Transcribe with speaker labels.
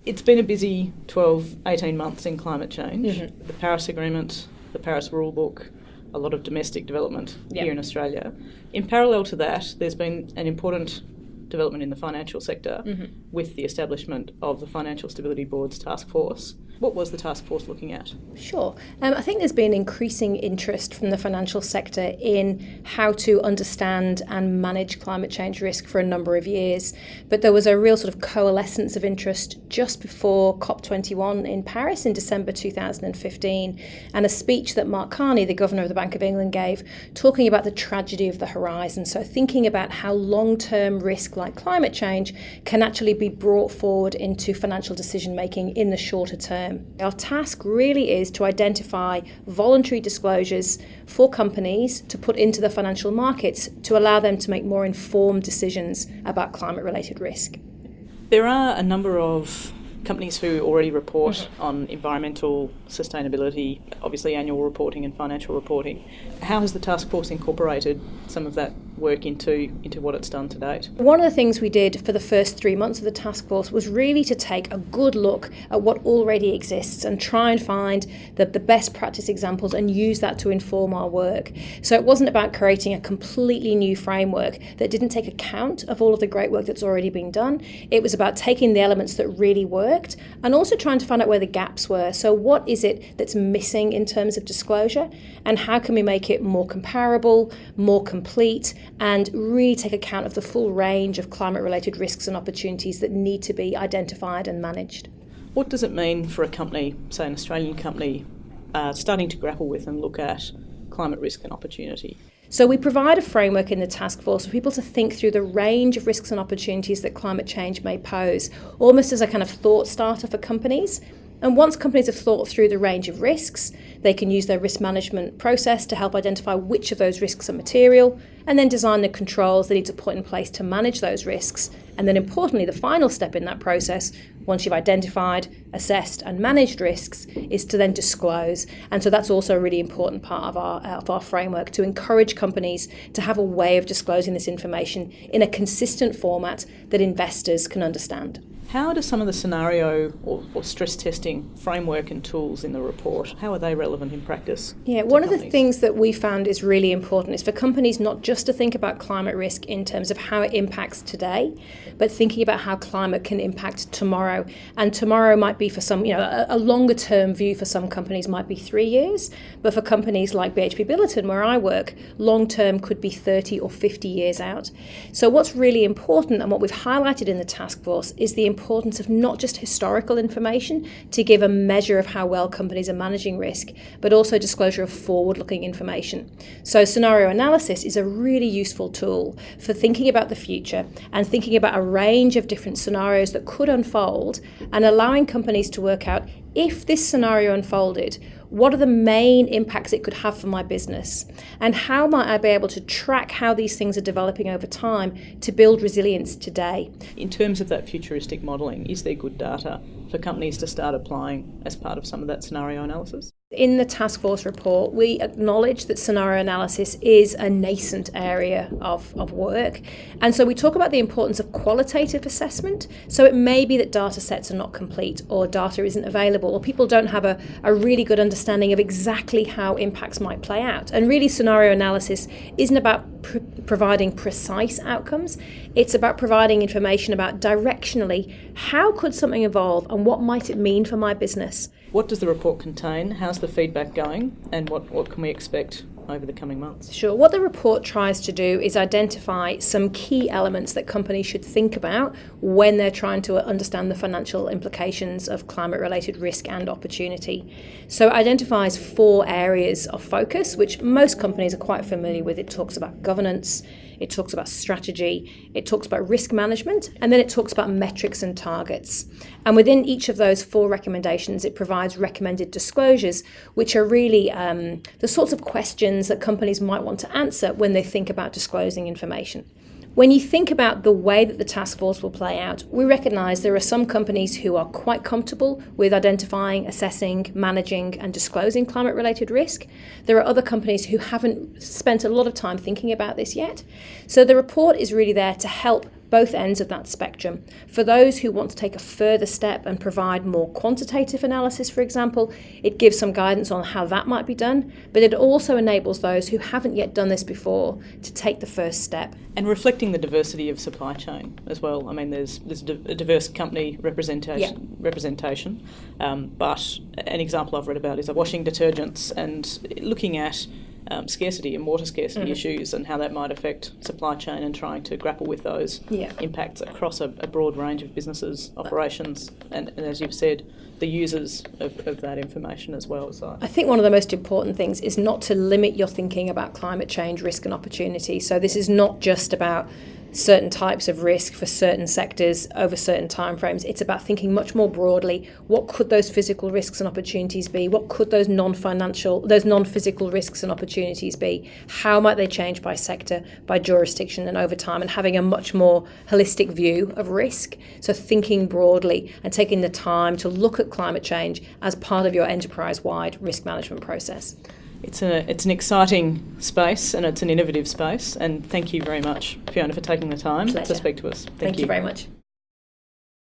Speaker 1: It's been a busy 12, 18 months in climate change.
Speaker 2: Mm-hmm.
Speaker 1: The Paris Agreement, the Paris Rule Book, a lot of domestic development here in Australia. In parallel to that, there's been an important development in the financial sector with the establishment of the Financial Stability Board's task force. What was the task force looking at?
Speaker 2: Sure. I think there's been increasing interest from the financial sector in how to understand and manage climate change risk for a number of years. But there was a real sort of coalescence of interest just before COP21 in Paris in December 2015, and a speech that Mark Carney, the Governor of the Bank of England, gave, talking about the tragedy of the horizon. So thinking about how long-term risk like climate change can actually be brought forward into financial decision making in the shorter term. Our task really is to identify voluntary disclosures for companies to put into the financial markets to allow them to make more informed decisions about climate-related risk.
Speaker 1: There are a number of companies who already report on environmental sustainability, obviously annual reporting and financial reporting. How has the task force incorporated some of that work into what it's done to date?
Speaker 2: One of the things we did for the first 3 months of the task force was really to take a good look at what already exists and try and find the best practice examples and use that to inform our work. So it wasn't about creating a completely new framework that didn't take account of all of the great work that's already been done. It was about taking the elements that really worked and also trying to find out where the gaps were. So what is it that's missing in terms of disclosure, and how can we make it more comparable, more complete, and really take account of the full range of climate-related risks and opportunities that need to be identified and managed.
Speaker 1: What does it mean for a company, say an Australian company, starting to grapple with and look at climate risk and opportunity?
Speaker 2: So we provide a framework in the task force for people to think through the range of risks and opportunities that climate change may pose, almost as a kind of thought starter for companies. And once companies have thought through the range of risks, they can use their risk management process to help identify which of those risks are material, and then design the controls they need to put in place to manage those risks. And then importantly, the final step in that process, once you've identified, assessed and managed risks, is to then disclose. And so that's also a really important part of our framework, to encourage companies to have a way of disclosing this information in a consistent format that investors can understand.
Speaker 1: How do some of the scenario or stress testing framework and tools in the report, how are they relevant in practice?
Speaker 2: Yeah, one of the things that we found is really important is for companies not just to think about climate risk in terms of how it impacts today, but thinking about how climate can impact tomorrow. And tomorrow might be for some, a longer term view for some companies might be 3 years, but for companies like BHP Billiton, where I work, long term could be 30 or 50 years out. So what's really important, and what we've highlighted in the task force, is the importance of not just historical information to give a measure of how well companies are managing risk, but also disclosure of forward-looking information. So scenario analysis is a really useful tool for thinking about the future and thinking about a range of different scenarios that could unfold, and allowing companies to work out, if this scenario unfolded, what are the main impacts it could have for my business? And how might I be able to track how these things are developing over time to build resilience today?
Speaker 1: In terms of that futuristic modelling, is there good data for companies to start applying as part of some of that scenario analysis?
Speaker 2: In the task force report, we acknowledge that scenario analysis is a nascent area of work. And so we talk about the importance of qualitative assessment. So it may be that data sets are not complete, or data isn't available, or people don't have a really good understanding of exactly how impacts might play out. And really, scenario analysis isn't about providing precise outcomes. It's about providing information about directionally, how could something evolve and what might it mean for my business?
Speaker 1: What does the report contain? How's the feedback going? And what can we expect over the coming months?
Speaker 2: Sure. What the report tries to do is identify some key elements that companies should think about when they're trying to understand the financial implications of climate-related risk and opportunity. So it identifies 4 areas of focus, which most companies are quite familiar with. It talks about governance, it talks about strategy, it talks about risk management, and then it talks about metrics and targets. And within each of those 4 recommendations, it provides recommended disclosures, which are really the sorts of questions that companies might want to answer when they think about disclosing information. When you think about the way that the task force will play out, we recognise there are some companies who are quite comfortable with identifying, assessing, managing and disclosing climate-related risk. There are other companies who haven't spent a lot of time thinking about this yet. So the report is really there to help both ends of that spectrum. For those who want to take a further step and provide more quantitative analysis, for example, it gives some guidance on how that might be done, but it also enables those who haven't yet done this before to take the first step.
Speaker 1: And reflecting the diversity of supply chain as well. I mean, there's a diverse company representation, but an example I've read about is washing detergents and looking at scarcity and water scarcity issues and how that might affect supply chain and trying to grapple with those impacts across a broad range of businesses, operations, and as you've said, the users of that information as well. So
Speaker 2: I think one of the most important things is not to limit your thinking about climate change, risk and opportunity. So this is not just about certain types of risk for certain sectors over certain timeframes. It's about thinking much more broadly. What could those physical risks and opportunities be? What could those non-physical risks and opportunities be? How might they change by sector, by jurisdiction and over time, and having a much more holistic view of risk. So thinking broadly and taking the time to look at climate change as part of your enterprise-wide risk management process.
Speaker 1: It's an exciting space and it's an innovative space, and thank you very much, Fiona, for taking the time to speak to us.
Speaker 2: Thank you very much.